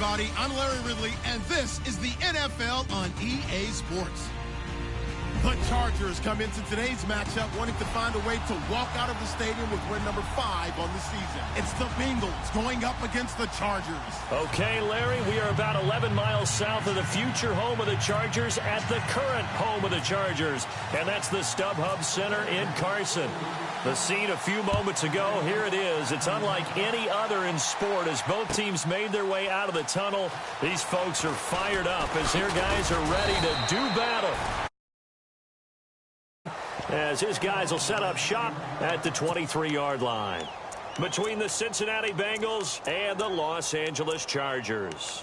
everybody. I'm Larry Ridley, and this is the NFL on EA Sports. The Chargers come into today's matchup wanting to find a way to walk out of the stadium with win number 5 on the season. It's the Bengals going up against the Chargers. Okay, Larry, we are about 11 miles south of the future home of the Chargers at the current home of the Chargers, and that's the StubHub Center in Carson. The scene a few moments ago, here it is. It's unlike any other in sport as both teams made their way out of the tunnel. These folks are fired up as their guys are ready to do battle. As his guys will set up shop at the 23-yard line between the Cincinnati Bengals and the Los Angeles Chargers.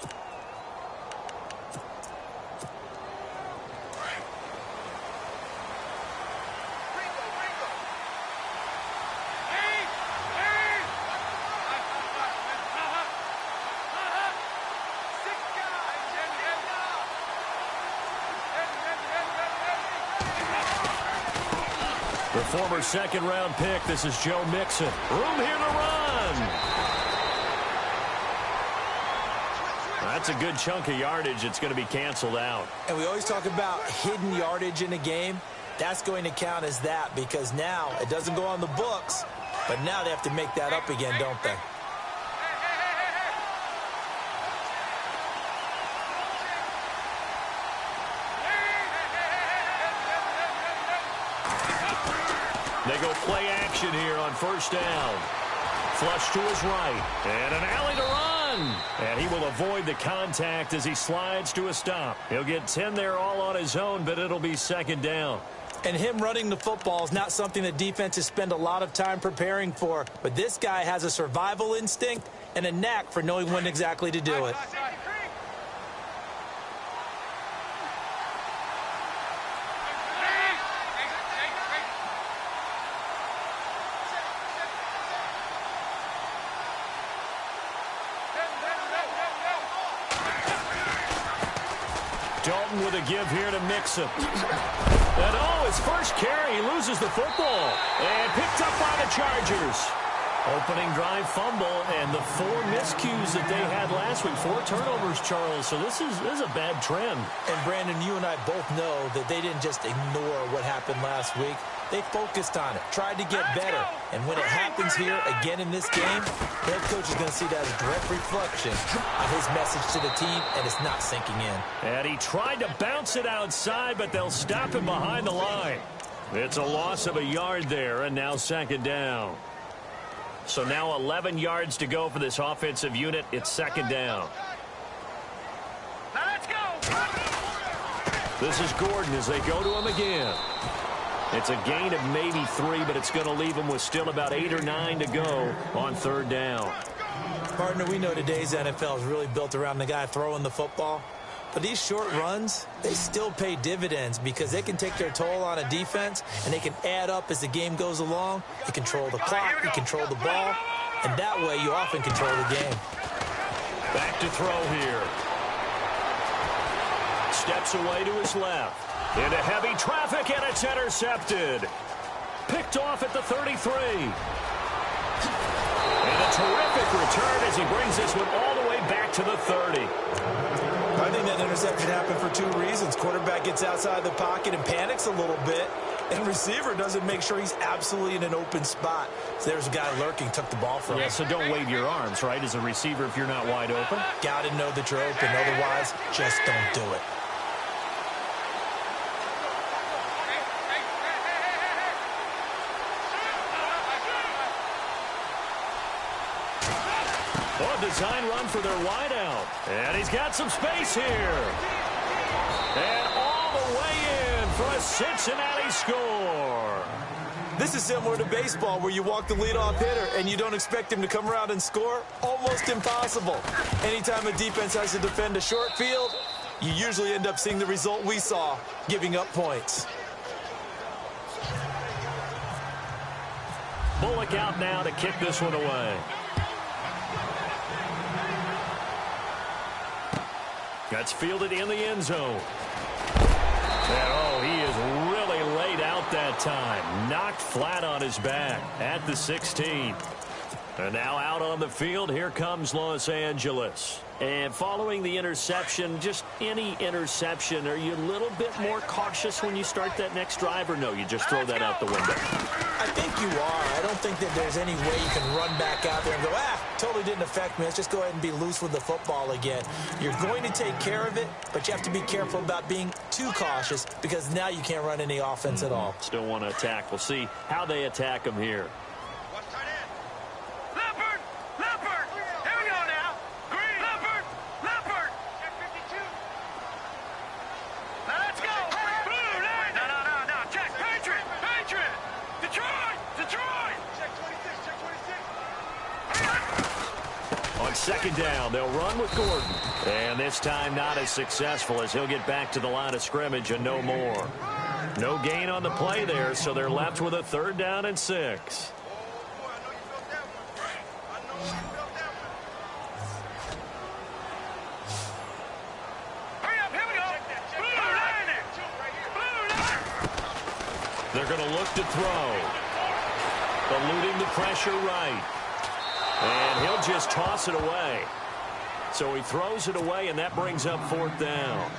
The former second-round pick, this is Joe Mixon. Room here to run. That's a good chunk of yardage. It's going to be canceled out. And we always talk about hidden yardage in a game. That's going to count as that because now it doesn't go on the books, but now they have to make that up again, don't they? They go play action here on first down. Flush to his right. And an alley to run. And he will avoid the contact as he slides to a stop. He'll get 10 there all on his own, but it'll be second down. And him running the football is not something that defenses spend a lot of time preparing for. But this guy has a survival instinct and a knack for knowing when exactly to do it. Dalton with a give here to Mixon. And his first carry, he loses the football. And picked up by the Chargers. Opening drive fumble and the 4 miscues that they had last week. 4 turnovers, Charles. So this is a bad trend. And Brandon, you and I both know that they didn't just ignore what happened last week. They focused on it, tried to get better. And when it happens here again in this game, head coach is going to see that as a direct reflection of his message to the team, and it's not sinking in. And he tried to bounce it outside, but they'll stop him behind the line. It's a loss of a yard there, and now second down. So now 11 yards to go for this offensive unit. It's second down. Now let's go. This is Gordon as they go to him again. It's a gain of maybe 3, but it's going to leave him with still about 8 or 9 to go on third down. Partner, we know today's NFL is really built around the guy throwing the football. But these short runs, they still pay dividends because they can take their toll on a defense and they can add up as the game goes along. You control the clock, you control the ball, and that way you often control the game. Back to throw here. Steps away to his left. Into heavy traffic, and it's intercepted. Picked off at the 33. And a terrific return as he brings this one all the way back to the 30. I think that interception happened for 2 reasons. Quarterback gets outside the pocket and panics a little bit, and receiver doesn't make sure he's absolutely in an open spot. So there's a guy lurking, took the ball from him. Yeah, so don't wave your arms, right, as a receiver if you're not wide open. Got to know that you're open. Otherwise, just don't do it. Design run for their wideout. And he's got some space here. And all the way in for a Cincinnati score. This is similar to baseball where you walk the leadoff hitter and you don't expect him to come around and score. Almost impossible. Anytime a defense has to defend a short field, you usually end up seeing the result we saw, giving up points. Bullock out now to kick this one away. That's fielded in the end zone. And, he is really laid out that time. Knocked flat on his back at the 16. And now out on the field, here comes Los Angeles. And following the interception, just any interception, are you a little bit more cautious when you start that next drive, or no, you just throw that out the window? I think you are. I don't think that there's any way you can run back out there and go, totally didn't affect me. Let's just go ahead and be loose with the football again. You're going to take care of it, but you have to be careful about being too cautious because now you can't run any offense at all. Still want to attack. We'll see how they attack them here. Second down, they'll run with Gordon. And this time not as successful as he'll get back to the line of scrimmage and no more. No gain on the play there, so they're left with a 3rd down and 6. They're going to look to throw. Eluding the pressure right. And he'll just toss it away. So he throws it away, and that brings up 4th down.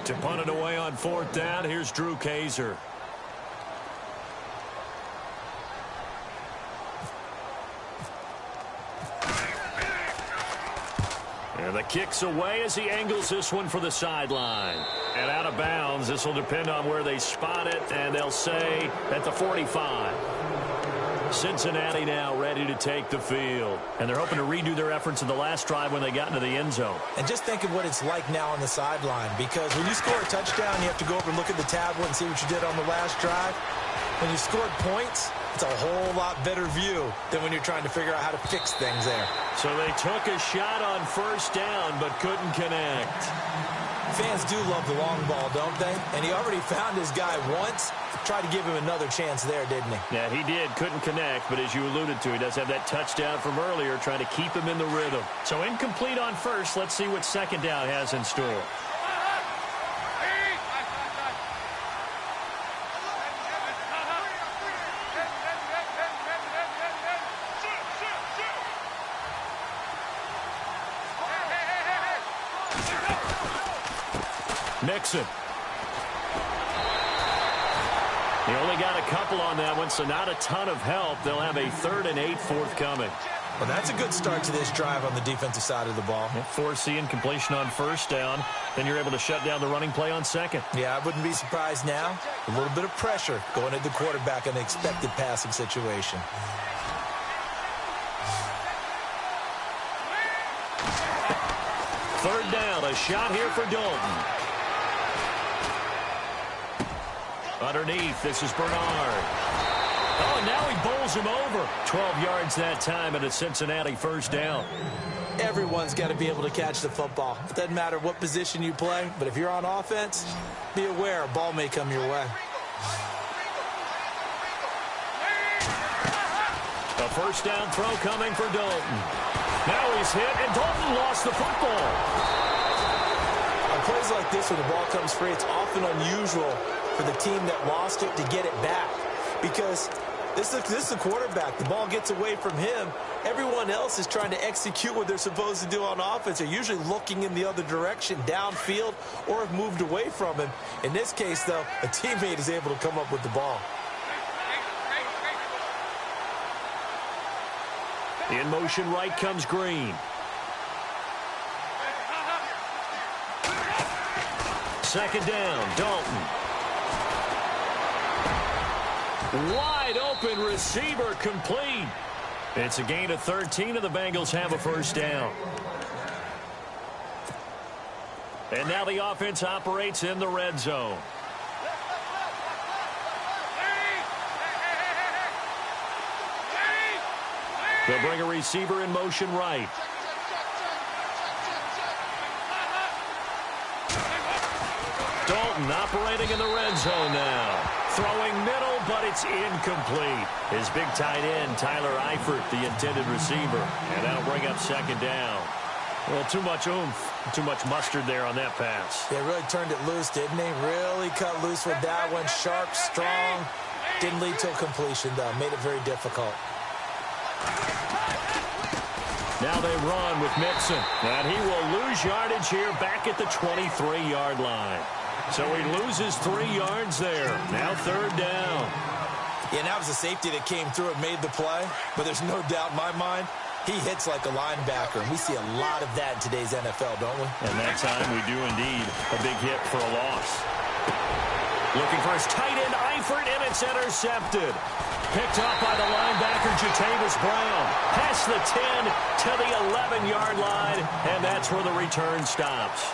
To punt it away on 4th down, here's Drew Kaiser. And the kick's away as he angles this one for the sideline. And out of bounds, this will depend on where they spot it, and they'll say at the 45. Cincinnati now ready to take the field. And they're hoping to redo their efforts in the last drive when they got into the end zone. And just think of what it's like now on the sideline, because when you score a touchdown, you have to go over and look at the tablet and see what you did on the last drive. When you scored points, it's a whole lot better view than when you're trying to figure out how to fix things there. So they took a shot on 1st down but couldn't connect. Fans do love the long ball, don't they? And he already found his guy once. Tried to give him another chance there, didn't he? Yeah, he did. Couldn't connect, but as you alluded to, he does have that touchdown from earlier, trying to keep him in the rhythm. So incomplete on 1st. Let's see what 2nd down has in store. Nixon. He only got a couple on that one, so not a ton of help. They'll have a 3rd and 8 forthcoming. Well, that's a good start to this drive on the defensive side of the ball. Forcing completion on 1st down. Then you're able to shut down the running play on 2nd. Yeah, I wouldn't be surprised now. A little bit of pressure going at the quarterback in an expected passing situation. Third down, a shot here for Dalton. Underneath, this is Bernard. Oh, and now he bowls him over. 12 yards that time and a Cincinnati 1st down. Everyone's got to be able to catch the football. It doesn't matter what position you play, but if you're on offense, be aware a ball may come your way. A 1st down throw coming for Dalton. Now he's hit, and Dalton lost the football. On plays like this where the ball comes free, it's often unusual for the team that lost it to get it back, because this is the quarterback. The ball gets away from him. Everyone else is trying to execute what they're supposed to do on offense. They're usually looking in the other direction, downfield, or have moved away from him. In this case, though, a teammate is able to come up with the ball. In motion right comes Green. Second down, Dalton. Wide open receiver complete. It's a gain of 13, and the Bengals have a 1st down. And now the offense operates in the red zone. They'll bring a receiver in motion right. Dalton operating in the red zone now. Throwing middle, but it's incomplete. His big tight end, Tyler Eifert, the intended receiver. And that'll bring up 2nd down. Well, too much oomph, too much mustard there on that pass. They really turned it loose, didn't he? Really cut loose with that one. Sharp, strong. Didn't lead to a completion, though. Made it very difficult. Now they run with Mixon. And he will lose yardage here back at the 23-yard line. So he loses 3 yards there. Now third down. Yeah, that was a safety that came through and made the play. But there's no doubt in my mind, he hits like a linebacker. And we see a lot of that in today's NFL, don't we? And that time we do indeed a big hit for a loss. Looking for his tight end, Eifert, and it's intercepted. Picked up by the linebacker, Jatavis Brown. Past the 10 to the 11-yard line, and that's where the return stops.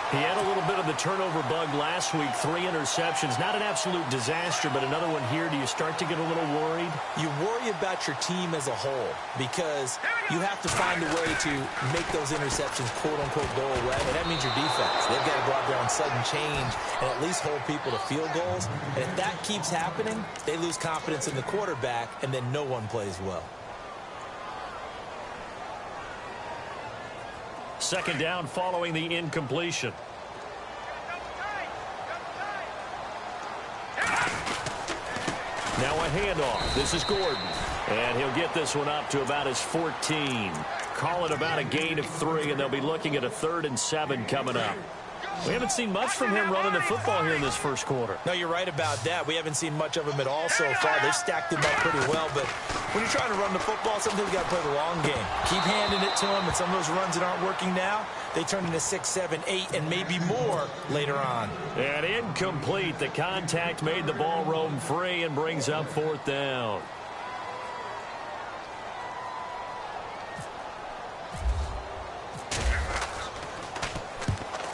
He had a little bit of the turnover bug last week, 3 interceptions. Not an absolute disaster, but another one here. Do you start to get a little worried? You worry about your team as a whole because you have to find a way to make those interceptions, quote-unquote, go away. And that means your defense. They've got to go out there on sudden change and at least hold people to field goals. And if that keeps happening, they lose confidence in the quarterback, and then no one plays well. Second down following the incompletion. Now a handoff. This is Gordon. And he'll get this one up to about his 14. Call it about a gain of 3, and they'll be looking at a 3rd and 7 coming up. We haven't seen much from him running the football here in this first quarter. No, you're right about that. We haven't seen much of him at all so far. They've stacked him up pretty well, but when you're trying to run the football, sometimes you got to play the long game. Keep handing it to him, and some of those runs that aren't working now, they turn into 6, 7, 8, and maybe more later on. And incomplete. The contact made the ball roam free and brings up 4th down.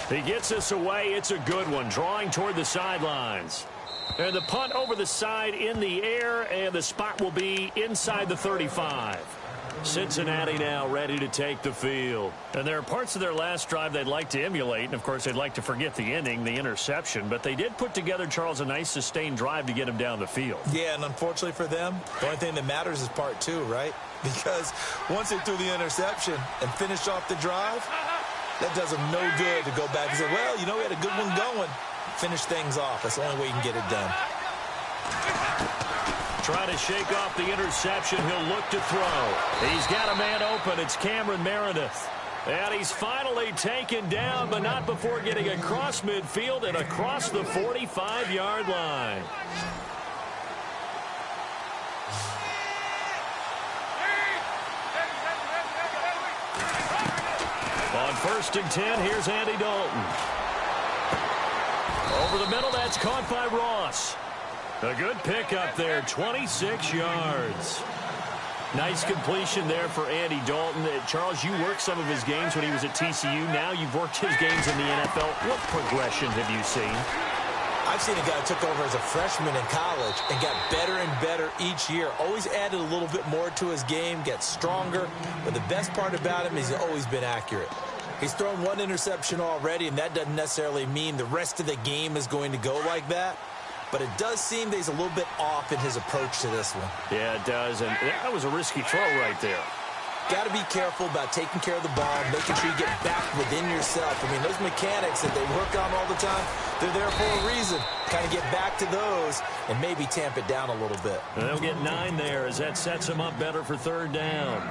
He gets us away. It's a good one. Drawing toward the sidelines. And the punt over the side in the air, and the spot will be inside the 35. Cincinnati now ready to take the field. And there are parts of their last drive they'd like to emulate, and of course they'd like to forget the ending, the interception, but they did put together, Charles, a nice sustained drive to get him down the field. Yeah, and unfortunately for them, the only thing that matters is part 2, right? Because once they threw the interception and finished off the drive, that does them no good to go back and say, well, you know, we had a good one going. Finish things off. That's the only way you can get it done. Try to shake off the interception. He'll look to throw. He's got a man open. It's Cameron Meredith. And he's finally taken down, but not before getting across midfield and across the 45-yard line. On 1st and 10, here's Andy Dalton. Over the middle, that's caught by Ross. A good pickup there, 26 yards. Nice completion there for Andy Dalton. Charles, you worked some of his games when he was at TCU. Now you've worked his games in the NFL. What progression have you seen? I've seen a guy who took over as a freshman in college and got better and better each year. Always added a little bit more to his game, gets stronger. But the best part about him is he's always been accurate. He's thrown 1 interception already, and that doesn't necessarily mean the rest of the game is going to go like that. But it does seem that he's a little bit off in his approach to this one. Yeah, it does. And that was a risky throw right there. Got to be careful about taking care of the ball, making sure you get back within yourself. I mean, those mechanics that they work on all the time, they're there for a reason. Kind of get back to those and maybe tamp it down a little bit. And they'll get 9 there as that sets them up better for 3rd down.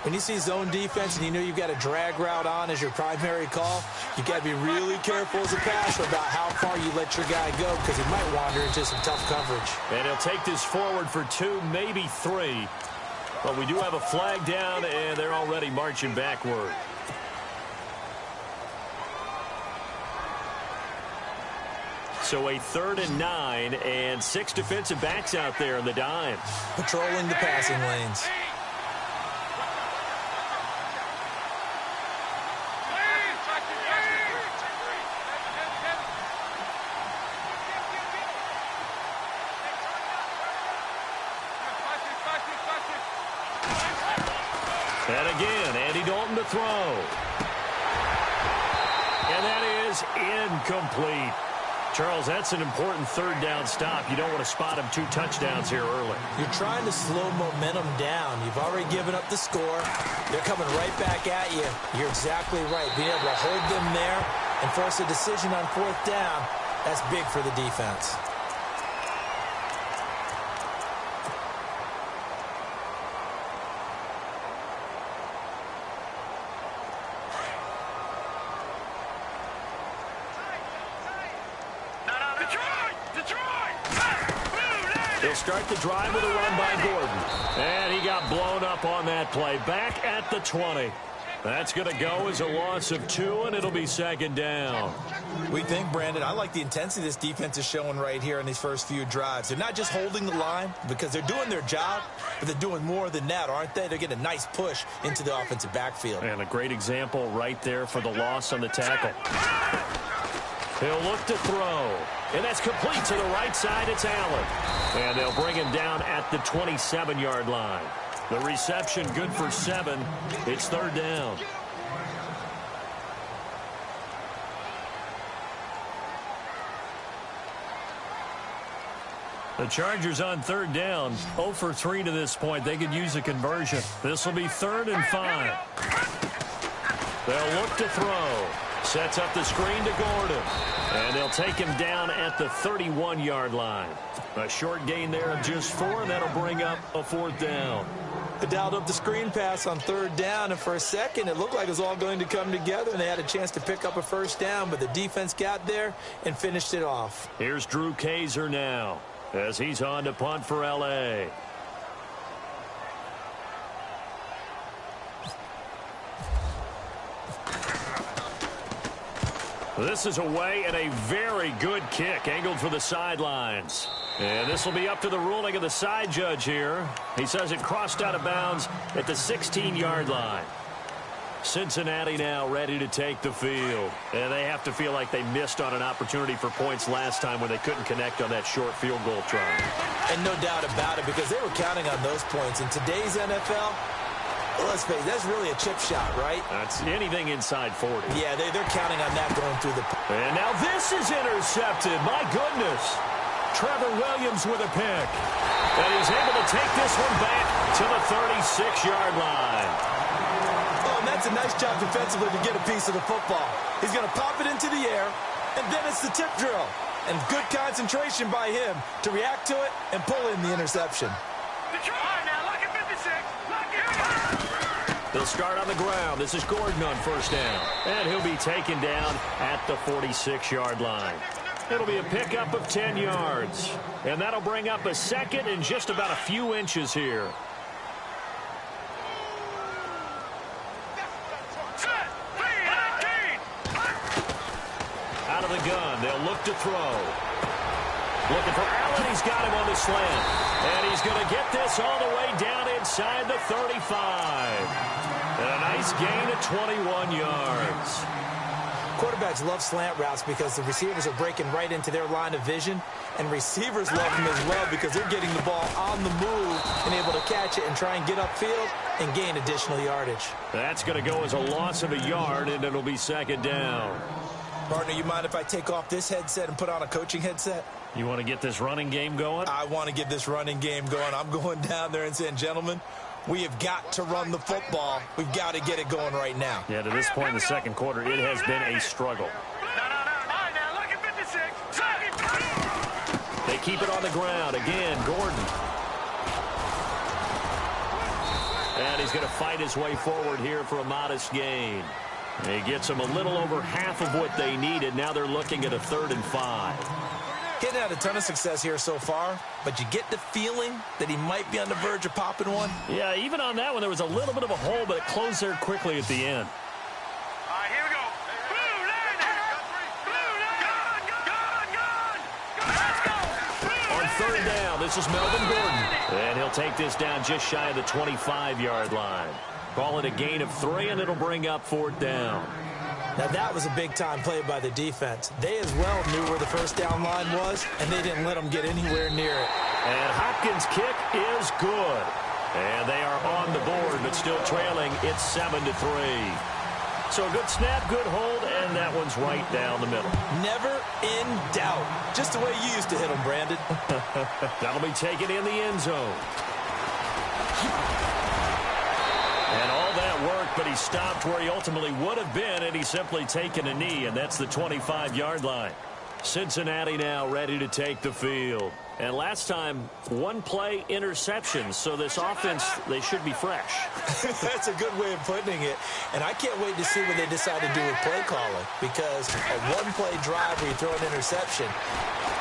When you see zone defense and you know you've got a drag route on as your primary call, you've got to be really careful as a passer about how far you let your guy go because he might wander into some tough coverage. And he'll take this forward for 2, maybe 3. But we do have a flag down, and they're already marching backward. So a 3rd and 9, and 6 defensive backs out there in the dime. Patrolling the passing lanes. And again, Andy Dalton to throw. And that is incomplete. Charles, that's an important 3rd down stop. You don't want to spot him 2 touchdowns here early. You're trying to slow momentum down. You've already given up the score. They're coming right back at you. You're exactly right. Being able to hold them there and force a decision on 4th down, that's big for the defense. He'll start the drive with a run by Gordon. And he got blown up on that play. Back at the 20. That's going to go as a loss of 2, and it'll be second down. We think, Brandon, I like the intensity this defense is showing right here in these first few drives. They're not just holding the line because they're doing their job, but they're doing more than that, aren't they? They're getting a nice push into the offensive backfield. And a great example right there for the loss on the tackle. He'll look to throw. And that's complete to the right side. It's Allen. And they'll bring him down at the 27-yard line. The reception good for 7. It's third down. The Chargers on third down. 0 for 3 to this point. They could use a conversion. This will be 3rd and 5. They'll look to throw. Sets up the screen to Gordon. And they'll take him down at the 31-yard line. A short gain there of just 4, and that'll bring up a 4th down. They dialed up the screen pass on third down, and for a second it looked like it was all going to come together, and they had a chance to pick up a first down, but the defense got there and finished it off. Here's Drew Kaiser now as he's on to punt for L.A. This is away and a very good kick angled for the sidelines. And this will be up to the ruling of the side judge here. He says it crossed out of bounds at the 16-yard line. Cincinnati now ready to take the field. And they have to feel like they missed on an opportunity for points last time when they couldn't connect on that short field goal try. And no doubt about it, because they were counting on those points. In today's NFL, let's face it, that's really a chip shot, right? That's anything inside 40. Yeah, they're counting on that going through the... And now this is intercepted. My goodness. Trevor Williams with a pick. And he's able to take this one back to the 36-yard line. Oh, and that's a nice job defensively to get a piece of the football. He's going to pop it into the air, and then it's the tip drill. And good concentration by him to react to it and pull in the interception. They'll start on the ground. This is Gordon on first down. And he'll be taken down at the 46-yard line. It'll be a pickup of 10 yards. And that'll bring up a second and just about a few inches here. Out of the gun. They'll look to throw. Looking for Allen. He's got him on the slant. And he's going to get this all the way down inside the 35. And a nice gain of 21 yards. Quarterbacks love slant routes because the receivers are breaking right into their line of vision. And receivers love them as well because they're getting the ball on the move and able to catch it and try and get upfield and gain additional yardage. That's going to go as a loss of a yard, and it'll be second down. Partner, you mind if I take off this headset and put on a coaching headset? You want to get this running game going? I want to get this running game going. I'm going down there and saying, gentlemen, we have got to run the football. We've got to get it going right now. Yeah, to this point in the second quarter, it has been a struggle. They keep it on the ground. Again, Gordon. And he's going to fight his way forward here for a modest gain. He gets them a little over half of what they needed. Now they're looking at a 3rd and 5. Hadn't had a ton of success here so far, but you get the feeling that he might be on the verge of popping one. Yeah, even on that one, there was a little bit of a hole, but it closed there quickly at the end. All right, here we go. On third down, this is Melvin Gordon. And he'll take this down just shy of the 25-yard line. Call it a gain of 3, and it'll bring up 4th down. Now, that was a big-time play by the defense. They as well knew where the first down line was, and they didn't let them get anywhere near it. And Hopkins' kick is good. And they are on the board, but still trailing. It's 7-3. So a good snap, good hold, and that one's right down the middle. Never in doubt. Just the way you used to hit them, Brandon. That'll be taken in the end zone. And all that worked, but he stopped where he ultimately would have been, and he's simply taken a knee, and that's the 25-yard line. Cincinnati now ready to take the field. And last time, one play interception, so this offense, they should be fresh. That's a good way of putting it. And I can't wait to see what they decide to do with play calling, because a one-play drive where you throw an interception,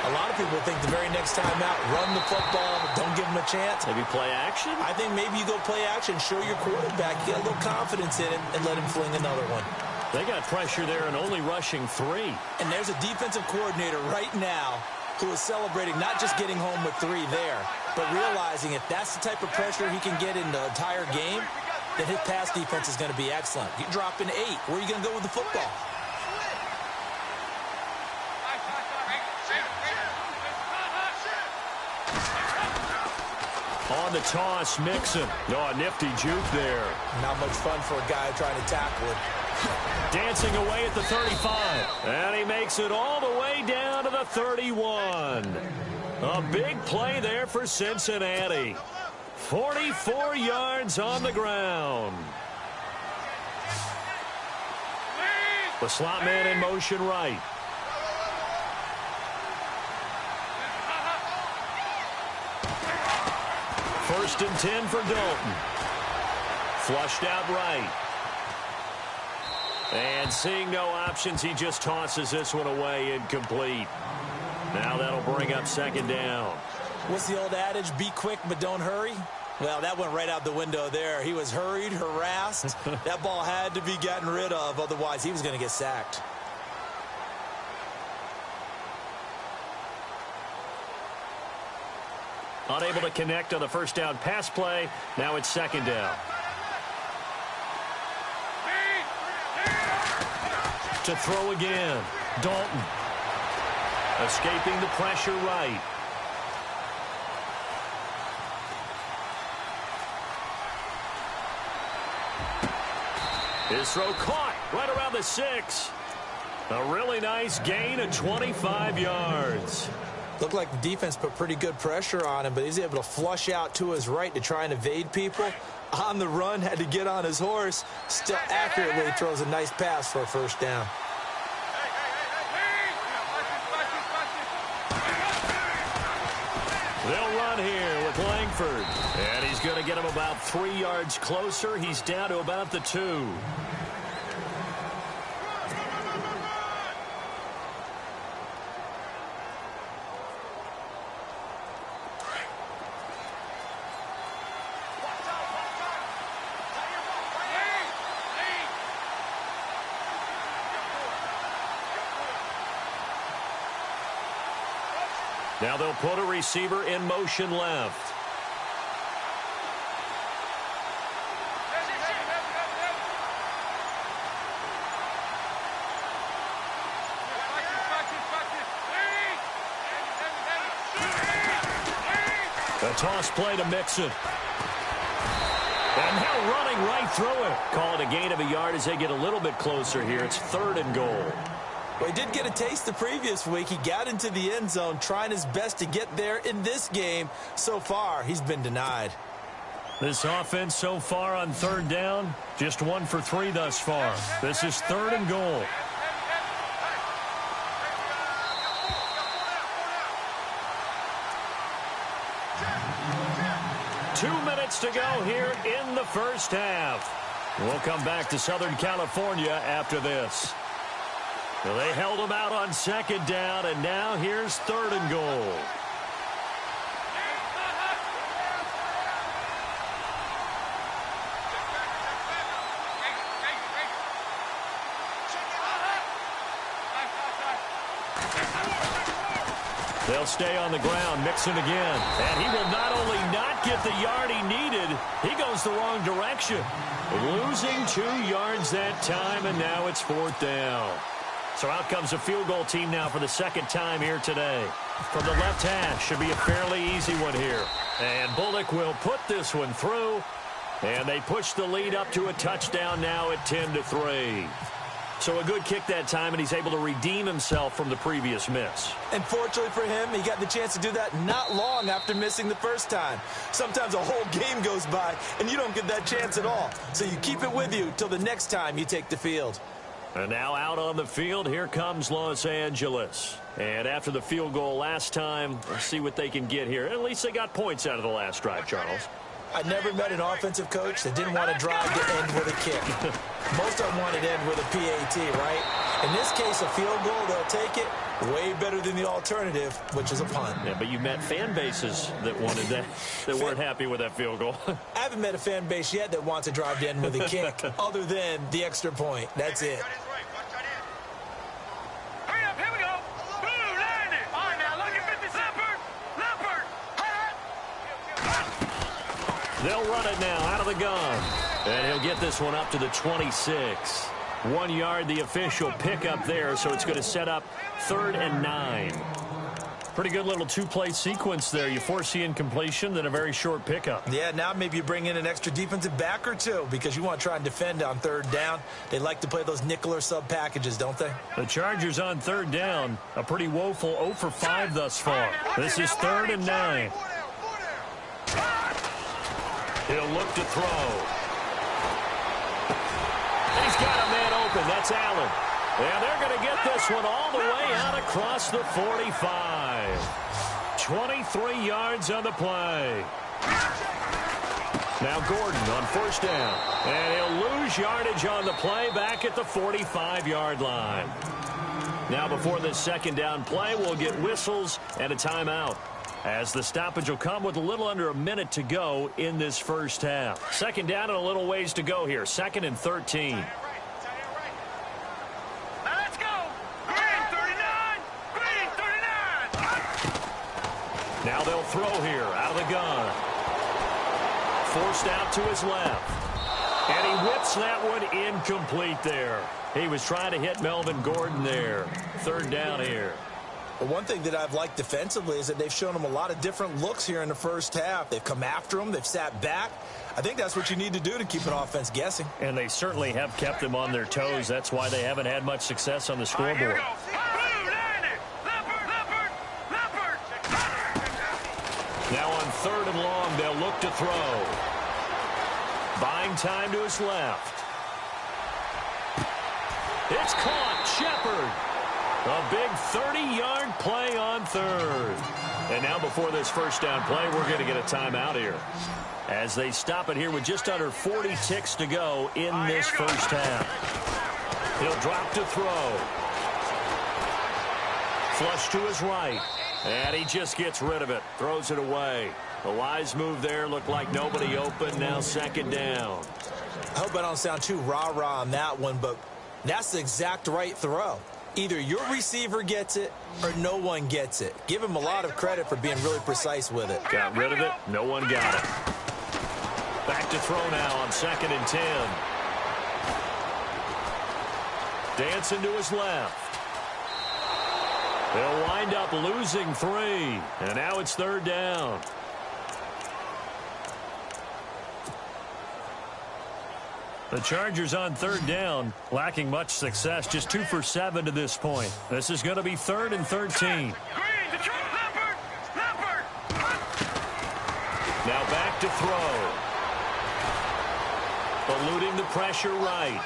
A lot of people think the very next time out, run the football, don't give him a chance. Maybe play action? I think maybe you go play action, show your quarterback, get a little confidence in him, and let him fling another one. They got pressure there and only rushing 3. And there's a defensive coordinator right now who is celebrating not just getting home with 3 there, but realizing if that's the type of pressure he can get in the entire game, then his pass defense is going to be excellent. You drop in 8. Where are you going to go with the football? On the toss, Mixon. Oh, a nifty juke there. Not much fun for a guy trying to tackle it. Dancing away at the 35. And he makes it all the way down to the 31. A big play there for Cincinnati. 44 yards on the ground. The slot man in motion right. First and 10 for Dalton. Flushed out right. And seeing no options, he just tosses this one away incomplete. Now that'll bring up second down. What's the old adage? Be quick, but don't hurry? Well, that went right out the window there. He was hurried, harassed. That ball had to be gotten rid of. Otherwise, he was going to get sacked. Unable to connect on the first down pass play. Now it's second down. To throw again. Dalton. Escaping the pressure right. His throw caught right around the 6. A really nice gain of 25 yards. Looked like the defense put pretty good pressure on him, but he's able to flush out to his right to try and evade people. On the run, had to get on his horse. Still accurately throws a nice pass for a first down. They'll run here with Langford. And he's going to get him about 3 yards closer. He's down to about the 2. Now they'll put a receiver in motion left. A toss play to Mixon. And now running right through it. Call it a gain of a yard as they get a little bit closer here. It's 3rd and goal. Well, he did get a taste the previous week. He got into the end zone trying his best to get there in this game. So far, he's been denied. This offense so far on 3rd down, just 1 for 3 thus far. This is 3rd and goal. Two minutes to go here in the first half. We'll come back to Southern California after this. Well, they held him out on 2nd down, and now here's 3rd and goal. They'll stay on the ground. Mixon again. And he will not only not get the yard he needed, he goes the wrong direction. Losing 2 yards that time, and now it's 4th down. So out comes a field goal team now for the 2nd time here today. From the left hash, should be a fairly easy one here. And Bullock will put this one through. And they push the lead up to a touchdown now at 10-3. So a good kick that time, and he's able to redeem himself from the previous miss. And fortunately for him, he got the chance to do that not long after missing the first time. Sometimes a whole game goes by, and you don't get that chance at all. So you keep it with you till the next time you take the field. And now out on the field, here comes Los Angeles. And after the field goal last time, let's see what they can get here. At least they got points out of the last drive, Charles. I never met an offensive coach that didn't want to drive to end with a kick. Most of them wanted to end with a PAT, right? In this case, a field goal, they'll take it. Way better than the alternative, which is a punt. Yeah, but you met fan bases that wanted that, that weren't happy with that field goal. I haven't met a fan base yet that wants to drive to end with a kick other than the extra point. That's it. Hurry up, here we go. Blue, land it. All right, now, look at 50 Leopard. They'll run it now out of the gun. And he'll get this one up to the 26. 1 yard, the official pickup there, so it's going to set up 3rd and 9. Pretty good little two-play sequence there. You force the incompletion, then a very short pickup. Yeah, now maybe you bring in an extra defensive back or two because you want to try and defend on 3rd down. They like to play those nickel or sub packages, don't they? The Chargers on 3rd down, a pretty woeful 0 for 5 thus far. This is 3rd and 9. He'll look to throw. He's got a man open. That's Allen. And they're going to get this one all the way out across the 45. 23 yards on the play. Now Gordon on 1st down. And he'll lose yardage on the play back at the 45-yard line. Now before this 2nd down play, we'll get whistles and a timeout, as the stoppage will come with a little under a minute to go in this first half. 2nd down and a little ways to go here. 2nd and 13. Now let's go. Green 39. Green 39. Now they'll throw here out of the gun. Forced out to his left. And he whips that one incomplete there. He was trying to hit Melvin Gordon there. 3rd down here. But one thing that I've liked defensively is that they've shown him a lot of different looks here in the first half. They've come after him. They've sat back. I think that's what you need to do to keep an offense guessing. And they certainly have kept them on their toes. That's why they haven't had much success on the scoreboard. Now on 3rd and long, they'll look to throw. Buying time to his left. It's caught. Shepard. A big 30-yard play on 3rd. And now before this 1st down play, we're going to get a timeout here, as they stop it here with just under 40 ticks to go in this first half. He'll drop to throw. Flush to his right. And he just gets rid of it. Throws it away. The wise move there. Looked like nobody open. Now 2nd down. I hope I don't sound too rah-rah on that one, but that's the exact right throw. Either your receiver gets it or no one gets it. Give him a lot of credit for being really precise with it. Got rid of it. No one got it. Back to throw now on 2nd and 10. Dancing to his left. They'll wind up losing 3. And now it's 3rd down. The Chargers on 3rd down, lacking much success, just 2 for 7 to this point. This is going to be 3rd and 13. Now back to throw. Eluding the pressure right.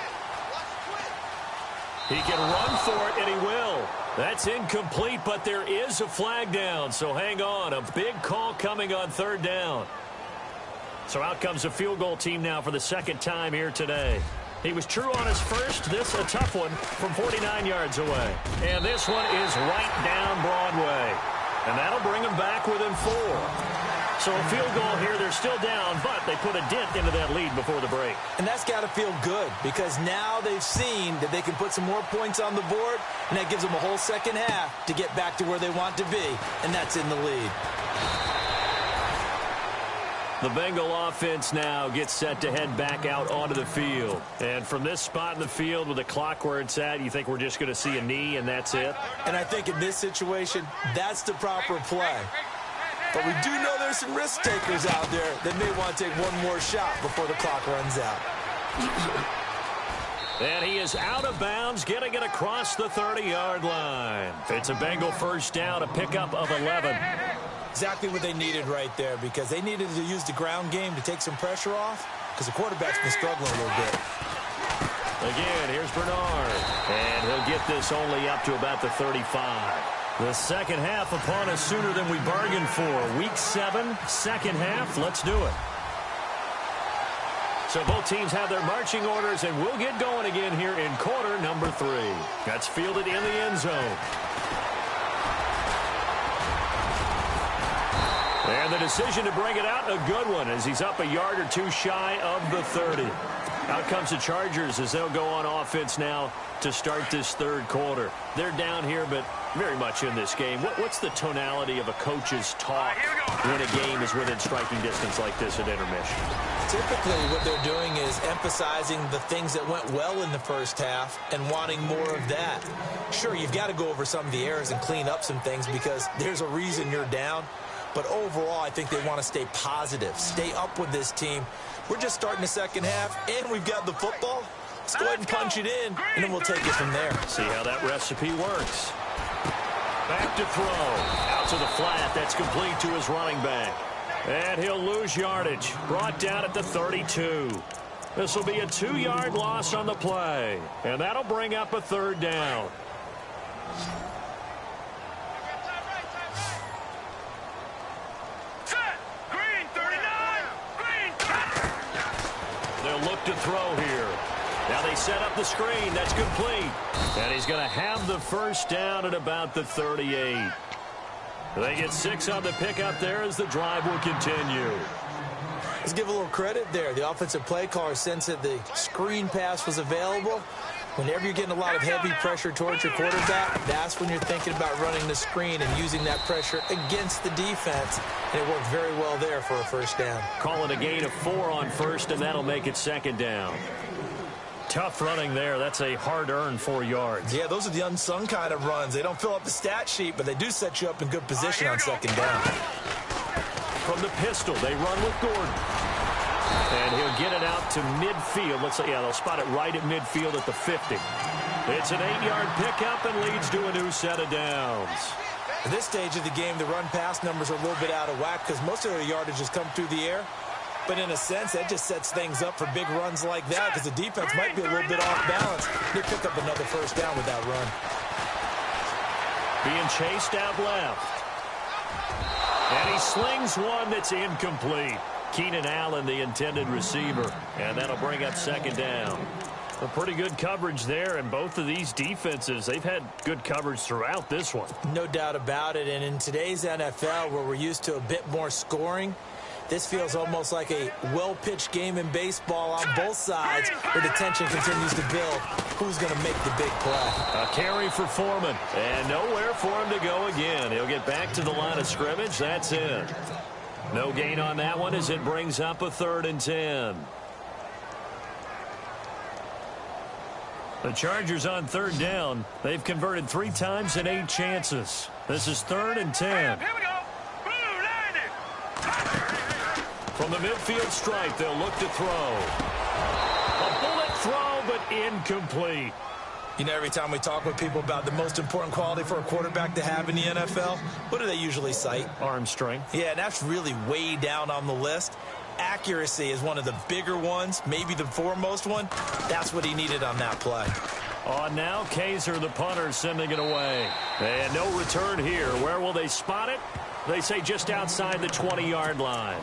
He can run for it, and he will. That's incomplete, but there is a flag down, so hang on. A big call coming on 3rd down. So out comes a field goal team now for the 2nd time here today. He was true on his first. This a tough one from 49 yards away. And this one is right down Broadway. And that'll bring them back within 4. So a field goal here. They're still down, but they put a dent into that lead before the break. And that's got to feel good, because now they've seen that they can put some more points on the board, and that gives them a whole 2nd half to get back to where they want to be, and that's in the lead. The Bengal offense now gets set to head back out onto the field. And from this spot in the field with the clock where it's at, you think we're just going to see a knee and that's it? And I think in this situation, that's the proper play. But we do know there's some risk takers out there that may want to take one more shot before the clock runs out. And he is out of bounds, getting it across the 30-yard line. It's a Bengal 1st down, a pickup of 11. Exactly what they needed right there, because they needed to use the ground game to take some pressure off, because the quarterback's been struggling a little bit. Again, here's Bernard. And he'll get this only up to about the 35. The 2nd half upon us sooner than we bargained for. Week 7, 2nd half. Let's do it. So both teams have their marching orders, and we'll get going again here in quarter number 3. That's fielded in the end zone. And the decision to bring it out, a good one, as he's up a yard or two shy of the 30. Out comes the Chargers as they'll go on offense now to start this third quarter. They're down here, but very much in this game. What's the tonality of a coach's talk when a game is within striking distance like this at intermission? Typically, what they're doing is emphasizing the things that went well in the first half and wanting more of that. Sure, you've got to go over some of the errors and clean up some things because there's a reason you're down. But overall, I think they want to stay positive, stay up with this team. We're just starting the second half, and we've got the football. Let's go ahead and punch it in, and then we'll take it from there. See how that recipe works. Back to throw. Out to the flat. That's complete to his running back. And he'll lose yardage. Brought down at the 32. This will be a 2-yard loss on the play. And that'll bring up a third down. They'll look to throw here. Now they set up the screen. That's complete. And he's going to have the first down at about the 38. They get 6 on the pickup there as the drive will continue. Let's give a little credit there. The offensive play caller sensed that the screen pass was available. Whenever you're getting a lot of heavy pressure towards your quarterback, that's when you're thinking about running the screen and using that pressure against the defense. And it worked very well there for a first down. Calling a gain of 4 on first, and that'll make it second down. Tough running there. That's a hard-earned 4 yards. Yeah, those are the unsung kind of runs. They don't fill up the stat sheet, but they do set you up in good position on second down. From the pistol, they run with Gordon. And he'll get it out to midfield. Let's say, yeah, they'll spot it right at midfield at the 50. It's an 8-yard pickup and leads to a new set of downs. At this stage of the game, the run-pass numbers are a little bit out of whack because most of their yardage has come through the air. But in a sense, that just sets things up for big runs like that because the defense might be a little bit off balance. They pick up another first down with that run. Being chased out left. And he slings one that's incomplete. Keenan Allen, the intended receiver. And that'll bring up second down. A pretty good coverage there, and both of these defenses, they've had good coverage throughout this one. No doubt about it, and in today's NFL, where we're used to a bit more scoring, this feels almost like a well-pitched game in baseball on both sides where the tension continues to build. Who's going to make the big play? A carry for Foreman, and nowhere for him to go again. He'll get back to the line of scrimmage. That's it. No gain on that one as it brings up a 3rd and 10. The Chargers on 3rd down. They've converted 3 times in 8 chances. This is 3rd and 10. Here we go. Blue landed. From the midfield stripe, they'll look to throw. A bullet throw, but incomplete. You know, every time we talk with people about the most important quality for a quarterback to have in the NFL, what do they usually cite? Arm strength. Yeah, and that's really way down on the list. Accuracy is one of the bigger ones, maybe the foremost one. That's what he needed on that play. On now, Kaiser, the punter, sending it away. And no return here. Where will they spot it? They say just outside the 20-yard line.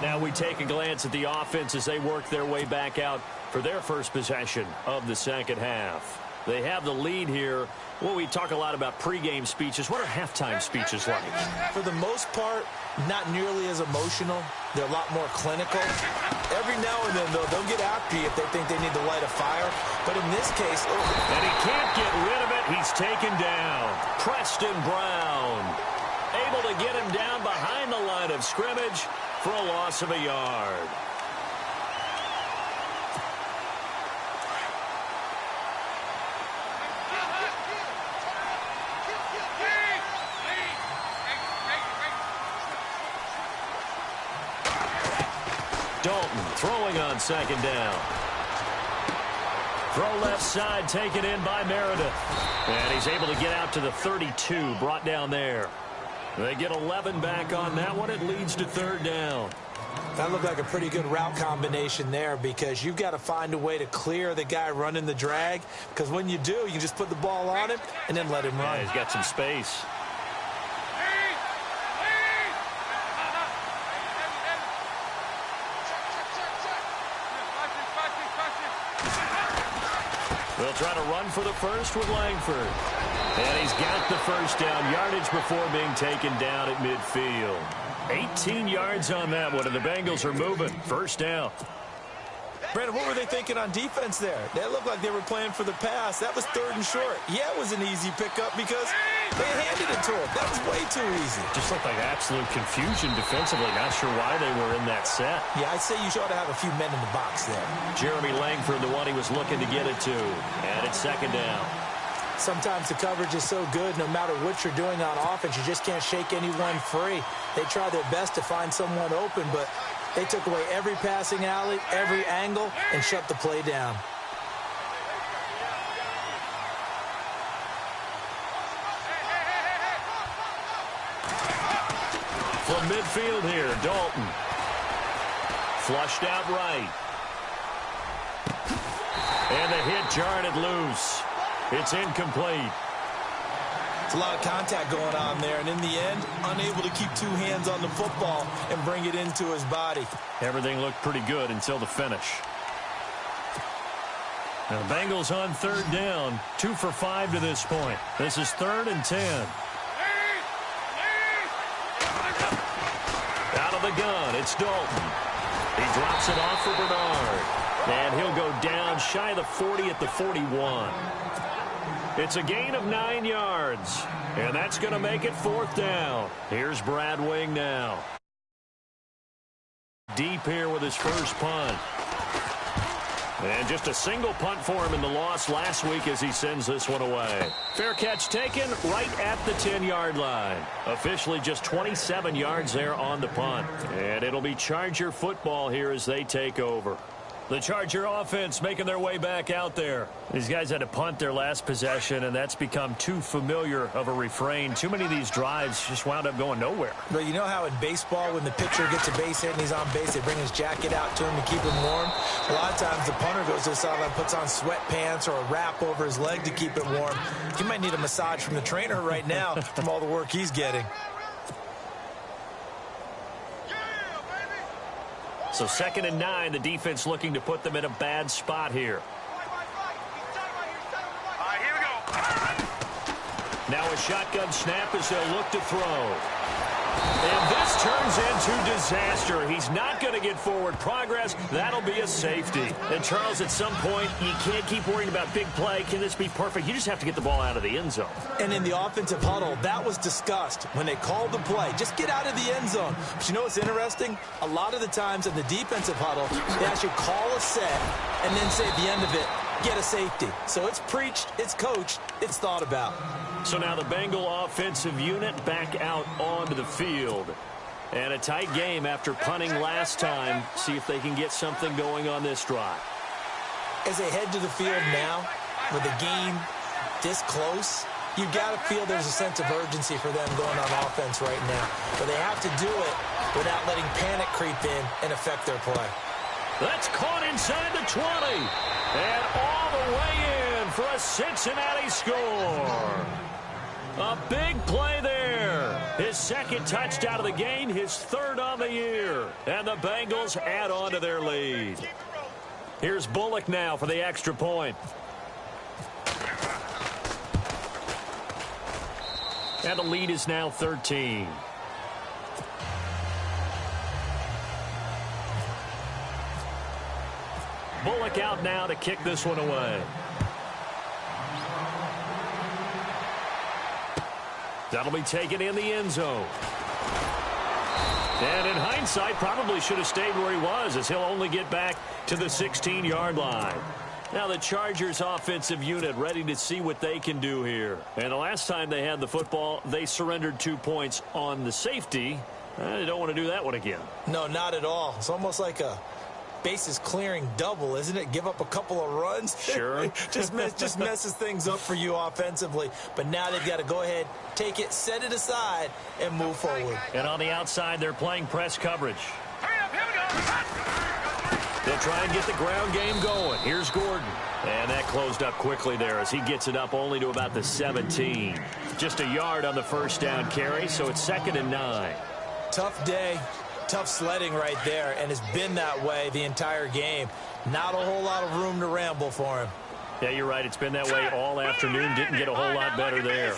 Now we take a glance at the offense as they work their way back out for their first possession of the second half. They have the lead here. Well, we talk a lot about pregame speeches. What are halftime speeches like? For the most part, not nearly as emotional. They're a lot more clinical. Every now and then, though, they'll get after you if they think they need to light a fire. But in this case... And he can't get rid of it. He's taken down. Preston Brown able to get him down behind the line of scrimmage for a loss of a yard. Dalton throwing on second down. Throw left side taken in by Meredith. And he's able to get out to the 32, brought down there. They get 11 back on that one. It leads to 3rd down. That looked like a pretty good route combination there because you've got to find a way to clear the guy running the drag because when you do, you just put the ball on him and then let him run. Yeah, he's got some space. They'll try to run for the first with Langford. And he's got the first down, yardage before being taken down at midfield. 18 yards on that one, and the Bengals are moving. First down. Brandon, what were they thinking on defense there? They looked like they were playing for the pass. That was 3rd and short. Yeah, it was an easy pickup because they handed it to him. That was way too easy. Just looked like absolute confusion defensively. Not sure why they were in that set. Yeah, I'd say you ought to have a few men in the box there. Jeremy Langford, the one he was looking to get it to. And it's 2nd down. Sometimes the coverage is so good, no matter what you're doing on offense, you just can't shake anyone free. They try their best to find someone open, but they took away every passing alley, every angle, and shut the play down. From midfield here, Dalton. Flushed out right. And the hit jarred it loose. It's incomplete. It's a lot of contact going on there, and in the end, unable to keep 2 hands on the football and bring it into his body. Everything looked pretty good until the finish. Now the Bengals on 3rd down, 2 for 5 to this point. This is 3rd and 10. Out of the gun, it's Dalton. He drops it off for Bernard. And he'll go down shy of the 40 at the 41. It's a gain of 9 yards. And that's going to make it 4th down. Here's Brad Wing now. Deep here with his first punt. And just a single punt for him in the loss last week as he sends this one away. Fair catch taken right at the 10-yard line. Officially just 27 yards there on the punt. And it'll be Charger football here as they take over. The Charger offense making their way back out there. These guys had to punt their last possession, and that's become too familiar of a refrain. Too many of these drives just wound up going nowhere. But you know how in baseball, when the pitcher gets a base hit and he's on base, they bring his jacket out to him to keep him warm? A lot of times the punter goes to the sideline, puts on sweatpants or a wrap over his leg to keep it warm. He might need a massage from the trainer right now from all the work he's getting. So 2nd and 9, the defense looking to put them in a bad spot here. All right, here we go. Now a shotgun snap as they'll look to throw. And this turns into disaster. He's not going to get forward progress. That'll be a safety. And, Charles, at some point, you can't keep worrying about big play. Can this be perfect? You just have to get the ball out of the end zone. And in the offensive huddle, that was discussed when they called the play. Just get out of the end zone. But you know what's interesting? A lot of the times in the defensive huddle, they actually call a set and then say at the end of it, get a safety. So it's preached, it's coached, it's thought about. So now the Bengal offensive unit back out onto the field. And a tight game after punting last time. See if they can get something going on this drive. As they head to the field now, with the game this close, you've got to feel there's a sense of urgency for them going on offense right now. But they have to do it without letting panic creep in and affect their play. That's caught inside the 20. And all the way in for a Cincinnati score. A big play there. His 2nd touchdown of the game, his 3rd on the year. And the Bengals add on to their lead. Here's Bullock now for the extra point. And the lead is now 13. Bullock out now to kick this one away. That'll be taken in the end zone. And in hindsight, probably should have stayed where he was, as he'll only get back to the 16-yard line. Now the Chargers offensive unit ready to see what they can do here. And the last time they had the football, they surrendered 2 points on the safety. They don't want to do that one again. No, not at all. It's almost like a bases clearing double, isn't it? Give up a couple of runs. Sure. just messes things up for you offensively. But now they've got to go ahead, take it, set it aside, and move forward. And on the outside, they're playing press coverage. Hurry up, here we go. They'll try and get the ground game going. Here's Gordon. And that closed up quickly there as he gets it up only to about the 17. Just a yard on the first down carry, so it's 2nd and 9. Tough day. Tough sledding right there, and it's been that way the entire game. Not a whole lot of room to ramble for him. Yeah, you're right. It's been that way all afternoon. Didn't get a whole lot better there.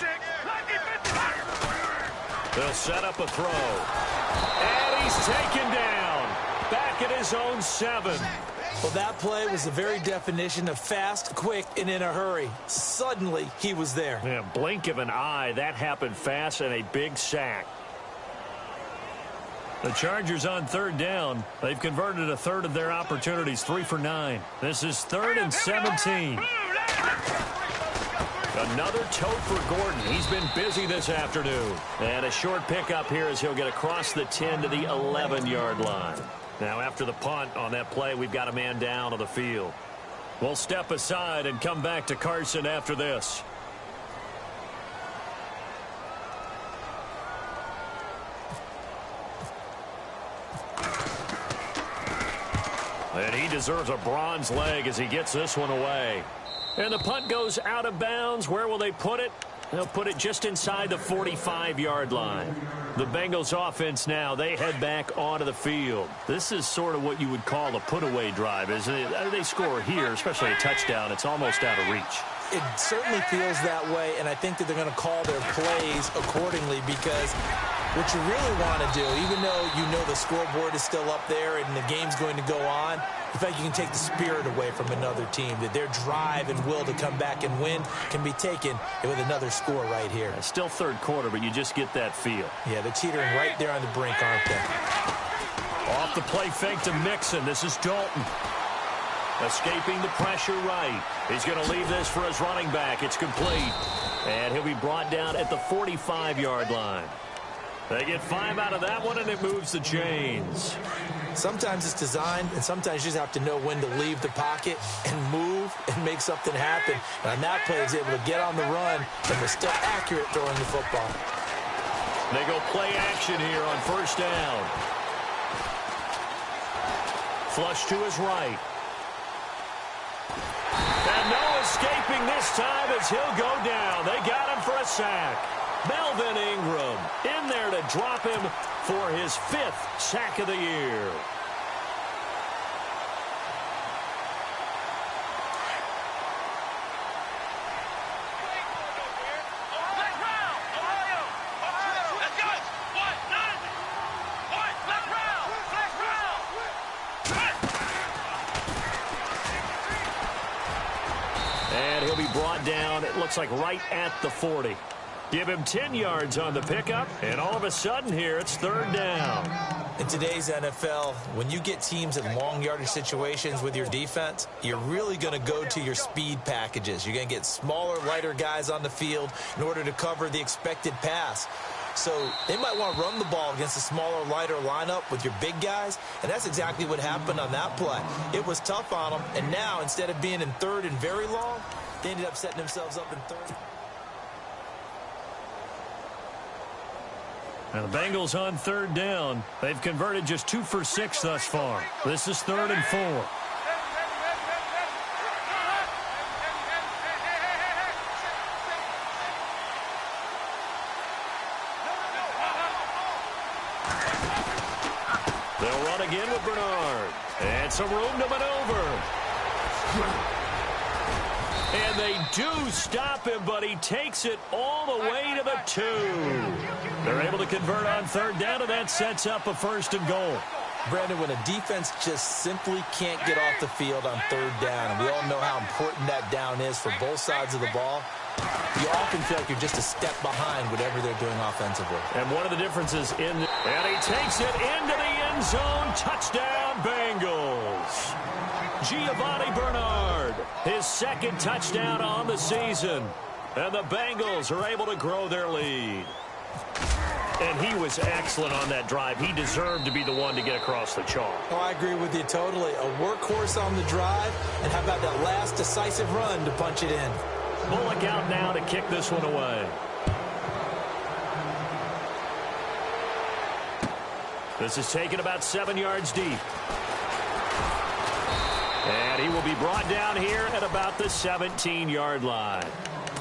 They'll set up a throw. And he's taken down. Back at his own 7. Well, that play was the very definition of fast, quick, and in a hurry. Suddenly, he was there. Yeah, blink of an eye. That happened fast and a big sack. The Chargers on 3rd down. They've converted a third of their opportunities, 3 for 9. This is 3rd and 17. Another tote for Gordon. He's been busy this afternoon. And a short pickup here as he'll get across the 10 to the 11-yard line. Now, after the punt on that play, we've got a man down on the field. We'll step aside and come back to Carson after this. And he deserves a bronze leg as he gets this one away. And the punt goes out of bounds. Where will they put it? They'll put it just inside the 45-yard line. The Bengals offense now, they head back onto the field. This is sort of what you would call a put-away drive, isn't it? They score here, especially a touchdown. It's almost out of reach. It certainly feels that way, and I think that they're going to call their plays accordingly because what you really want to do, even though you know the scoreboard is still up there and the game's going to go on, in fact, you can take the spirit away from another team, that their drive and will to come back and win can be taken with another score right here. Still 3rd quarter, but you just get that feel. Yeah, they're teetering right there on the brink, aren't they? Off the play fake to Mixon. This is Dalton. Escaping the pressure right. He's going to leave this for his running back. It's complete. And he'll be brought down at the 45-yard line. They get 5 out of that one, and it moves the chains. Sometimes it's designed, and sometimes you just have to know when to leave the pocket and move and make something happen. And on that play, he was able to get on the run and was still accurate throwing the football. They go play action here on 1st down. Flush to his right. And no escaping this time as he'll go down. They got him for a sack. Melvin Ingram in there to drop him for his 5th sack of the year. And he'll be brought down, it looks like right at the 40. Give him 10 yards on the pickup, and all of a sudden here, it's 3rd down. In today's NFL, when you get teams in long yardage situations with your defense, you're really going to go to your speed packages. You're going to get smaller, lighter guys on the field in order to cover the expected pass. So they might want to run the ball against a smaller, lighter lineup with your big guys, and that's exactly what happened on that play. It was tough on them, and now instead of being in 3rd and very long, they ended up setting themselves up in 3rd. And the Bengals on 3rd down. They've converted just 2 for 6 thus far. This is 3rd and 4. They'll run again with Bernard. And some room to maneuver. And they do stop him, but he takes it all the way to the 2. They're able to convert on 3rd down, and that sets up a 1st and goal. Brandon, when a defense just simply can't get off the field on 3rd down, and we all know how important that down is for both sides of the ball, you often feel like you're just a step behind whatever they're doing offensively. And one of the differences and he takes it into the end zone. Touchdown, Bengals. Giovanni Bernard, his 2nd touchdown on the season. And the Bengals are able to grow their lead. And he was excellent on that drive. He deserved to be the one to get across the chalk. Oh, I agree with you totally. A workhorse on the drive, and how about that last decisive run to punch it in? Bullock out now to kick this one away. This is taken about 7 yards deep. And he will be brought down here at about the 17-yard line.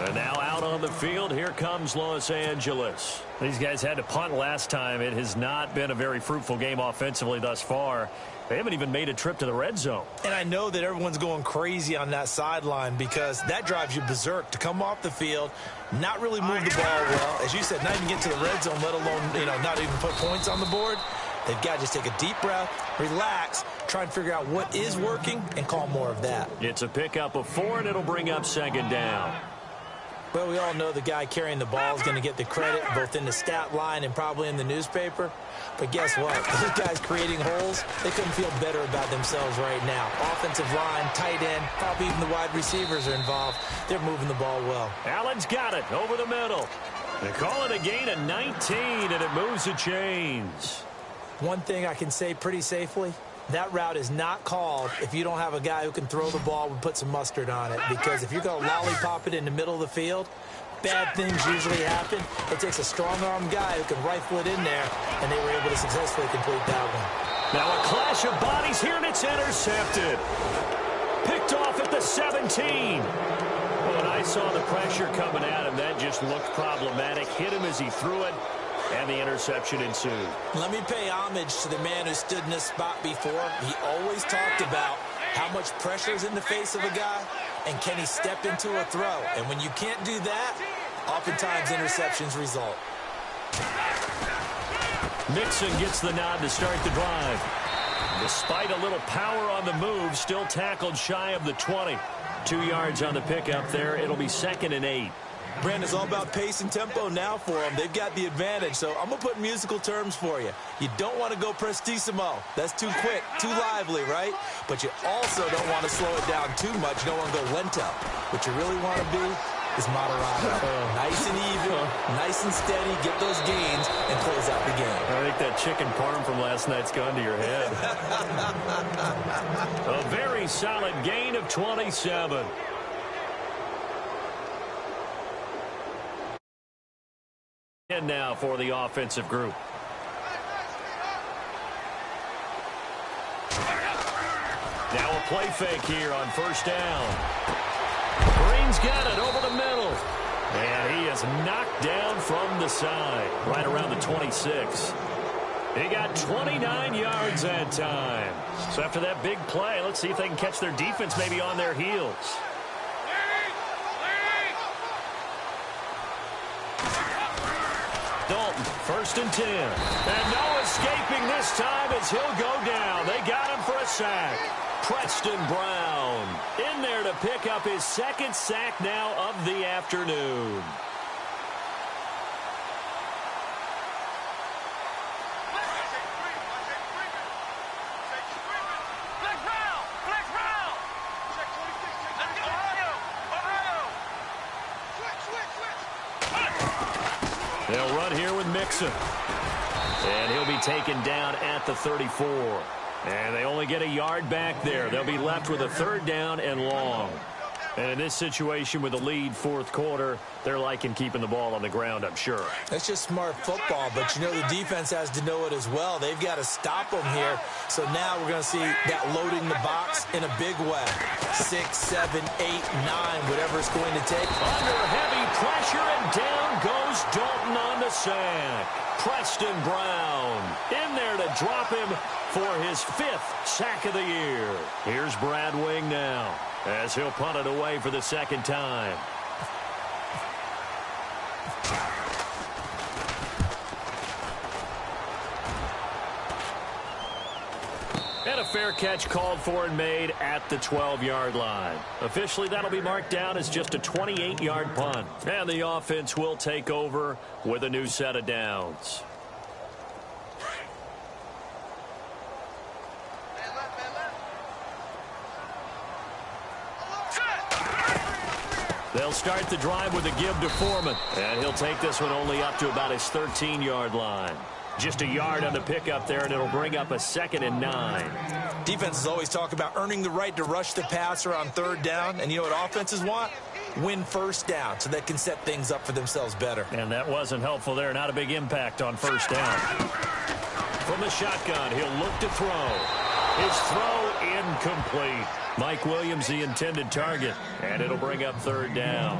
And now out on the field, here comes Los Angeles. These guys had to punt last time. It has not been a very fruitful game offensively thus far. They haven't even made a trip to the red zone. And I know that everyone's going crazy on that sideline because that drives you berserk to come off the field, not really move the ball well. As you said, not even get to the red zone, let alone, not even put points on the board. They've got to just take a deep breath, relax, try and figure out what is working, and call more of that. It's a pickup of 4, and it'll bring up 2nd down. Well, we all know the guy carrying the ball is going to get the credit, both in the stat line and probably in the newspaper. But guess what? Those guys creating holes, they couldn't feel better about themselves right now. Offensive line, tight end, probably even the wide receivers are involved. They're moving the ball well. Allen's got it over the middle. They call it a gain of 19, and it moves the chains. One thing I can say pretty safely, that route is not called if you don't have a guy who can throw the ball and put some mustard on it. Because if you're going to lollipop it in the middle of the field, bad things usually happen. It takes a strong-arm guy who can rifle it in there, and they were able to successfully complete that one. Now a clash of bodies here, and it's intercepted. Picked off at the 17. When I saw the pressure coming at him, that just looked problematic. Hit him as he threw it, and the interception ensued. Let me pay homage to the man who stood in this spot before. He always talked about how much pressure is in the face of a guy, and can he step into a throw? And when you can't do that, oftentimes interceptions result. Mixon gets the nod to start the drive. Despite a little power on the move, still tackled shy of the 20. 2 yards on the pickup there. It'll be 2nd and 8. Brandon, it's all about pace and tempo now for them. They've got the advantage, so I'm going to put musical terms for you. You don't want to go prestissimo. That's too quick, too lively, right? But you also don't want to slow it down too much. You don't want to go lento. What you really want to be is moderato. Nice and even, nice and steady, get those gains, and close out the game. I think that chicken parm from last night's gone to your head. A very solid gain of 27. And now for the offensive group. Now a play fake here on 1st down. Green's got it over the middle. And he is knocked down from the side, right around the 26. He got 29 yards that time. So after that big play, let's see if they can catch their defense maybe on their heels. Dalton, 1st and 10. And no escaping this time as he'll go down. They got him for a sack. Preston Brown in there to pick up his 2nd sack now of the afternoon. They'll run here with Mixon. And he'll be taken down at the 34. And they only get a yard back there. They'll be left with a 3rd down and long. And in this situation with a lead 4th quarter, they're liking keeping the ball on the ground, I'm sure. That's just smart football, but the defense has to know it as well. They've got to stop them here. So now we're going to see that loading the box in a big way. 6, 7, 8, 9, whatever it's going to take. Under heavy pressure, and down goes Dalton on the sack. Preston Brown in there to drop him for his 5th sack of the year. Here's Brad Wing now, as he'll punt it away for the 2nd time. And a fair catch called for and made at the 12-yard line. Officially, that'll be marked down as just a 28-yard punt. And the offense will take over with a new set of downs. They'll start the drive with a give to Foreman. And he'll take this one only up to about his 13-yard line. Just a yard on the pickup there, and it'll bring up a 2nd and 9. Defenses always talk about earning the right to rush the passer on 3rd down. And you know what offenses want? Win 1st down so they can set things up for themselves better. And that wasn't helpful there. Not a big impact on 1st down. From the shotgun, he'll look to throw. His throw incomplete. Mike Williams, the intended target. And it'll bring up 3rd down.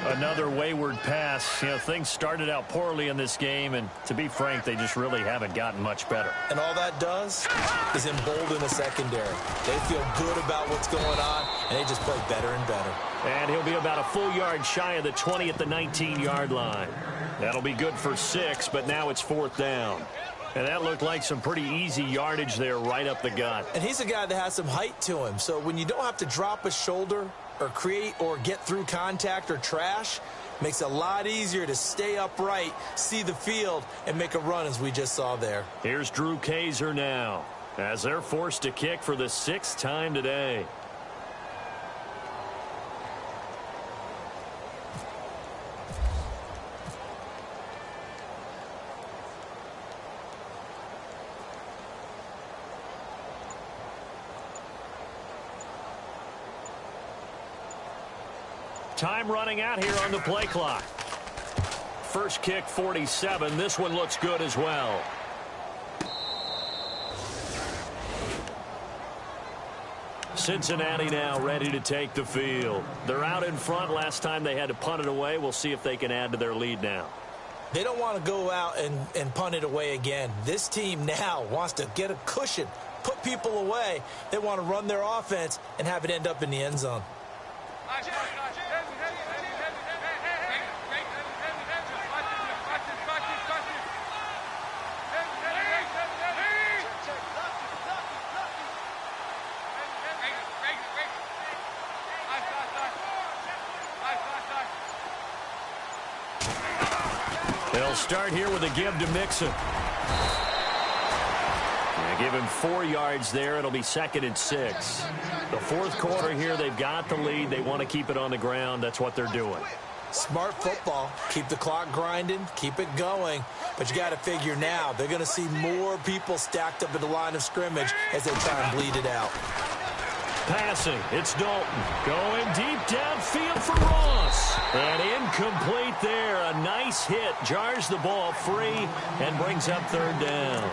Another wayward pass. You know, things started out poorly in this game, and to be frank, they just really haven't gotten much better. And all that does is embolden the secondary. They feel good about what's going on, and they just play better and better. And he'll be about a full yard shy of the 20 at the 19-yard line. That'll be good for 6, but now it's 4th down. And that looked like some pretty easy yardage there right up the gut. And he's a guy that has some height to him, so when you don't have to drop a shoulder or create or get through contact or trash, makes it a lot easier to stay upright, see the field, and make a run as we just saw there. Here's Drew Kaiser now as they're forced to kick for the 6th time today. Time running out here on the play clock. First kick, 47. This one looks good as well. Cincinnati now ready to take the field. They're out in front. Last time they had to punt it away. We'll see if they can add to their lead now. They don't want to go out and punt it away again. This team now wants to get a cushion, put people away. They want to run their offense and have it end up in the end zone. They'll start here with a give to Mixon. Give him 4 yards there. It'll be 2nd and 6. The 4th quarter here, they've got the lead. They want to keep it on the ground. That's what they're doing. Smart football. Keep the clock grinding. Keep it going. But you got to figure now they're going to see more people stacked up at the line of scrimmage as they try and bleed it out. Passing. It's Dalton. Going deep downfield for Ross. And incomplete there. A nice hit. Jars the ball free and brings up 3rd down.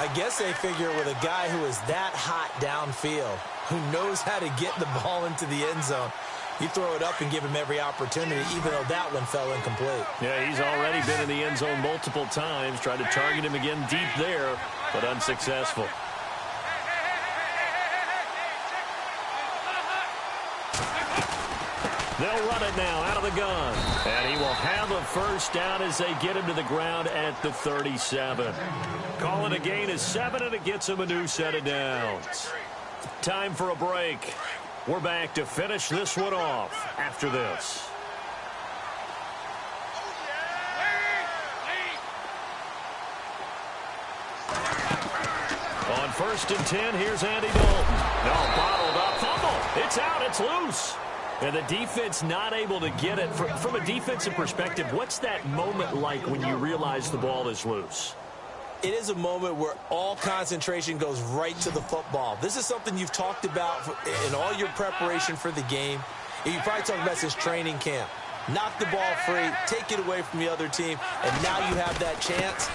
I guess they figure with a guy who is that hot downfield, who knows how to get the ball into the end zone, you throw it up and give him every opportunity, even though that one fell incomplete. Yeah, he's already been in the end zone multiple times. Tried to target him again deep there, but unsuccessful. They'll run it now out of the gun. And he will have a 1st down as they get him to the ground at the 37. Calling a gain is 7, and it gets him a new set of downs. Time for a break. We're back to finish this one off after this. On 1st and 10, here's Andy Dalton. No, bottled up. Fumble. It's out. It's loose. And the defense not able to get it. From a defensive perspective, what's that moment like when you realize the ball is loose? It is a moment where all concentration goes right to the football. This is something you've talked about in all your preparation for the game. You probably talked about since training camp. Knock the ball free, take it away from the other team, and now you have that chance.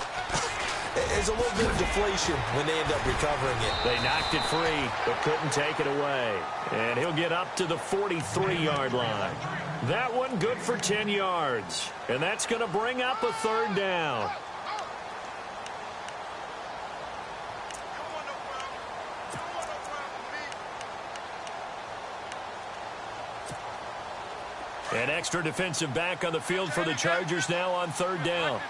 There's a little bit of deflation when they end up recovering it. They knocked it free, but couldn't take it away. And he'll get up to the 43-yard line. That one good for 10 yards. And that's going to bring up a 3rd down. An extra defensive back on the field for the Chargers now on 3rd down.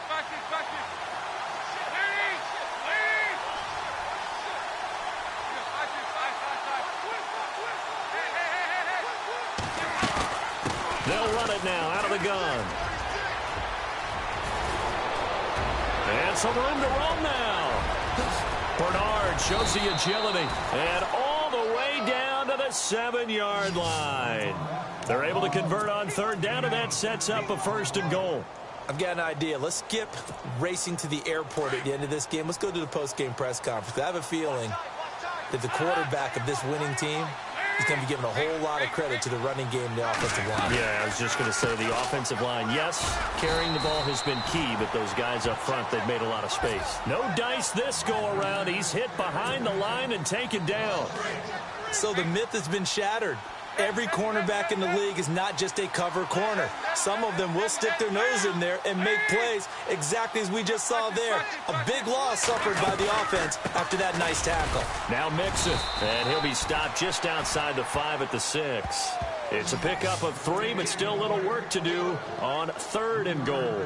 They'll run it now out of the gun. And some room to roam now. Bernard shows the agility. And all the way down to the 7-yard line. They're able to convert on 3rd down, and that sets up a 1st and goal. I've got an idea. Let's skip racing to the airport at the end of this game. Let's go to the post-game press conference. I have a feeling that the quarterback of this winning team is going to be given a whole lot of credit to the running game and the offensive line. Yeah, I was just going to say the offensive line. Yes, carrying the ball has been key, but those guys up front, they've made a lot of space. No dice this go-around. He's hit behind the line and taken down. So the myth has been shattered. Every cornerback in the league is not just a cover corner. Some of them will stick their nose in there and make plays exactly as we just saw there. A big loss suffered by the offense after that nice tackle. Now Mixon, and he'll be stopped just outside the 5 at the 6. It's a pickup of 3, but still a little work to do on 3rd and goal.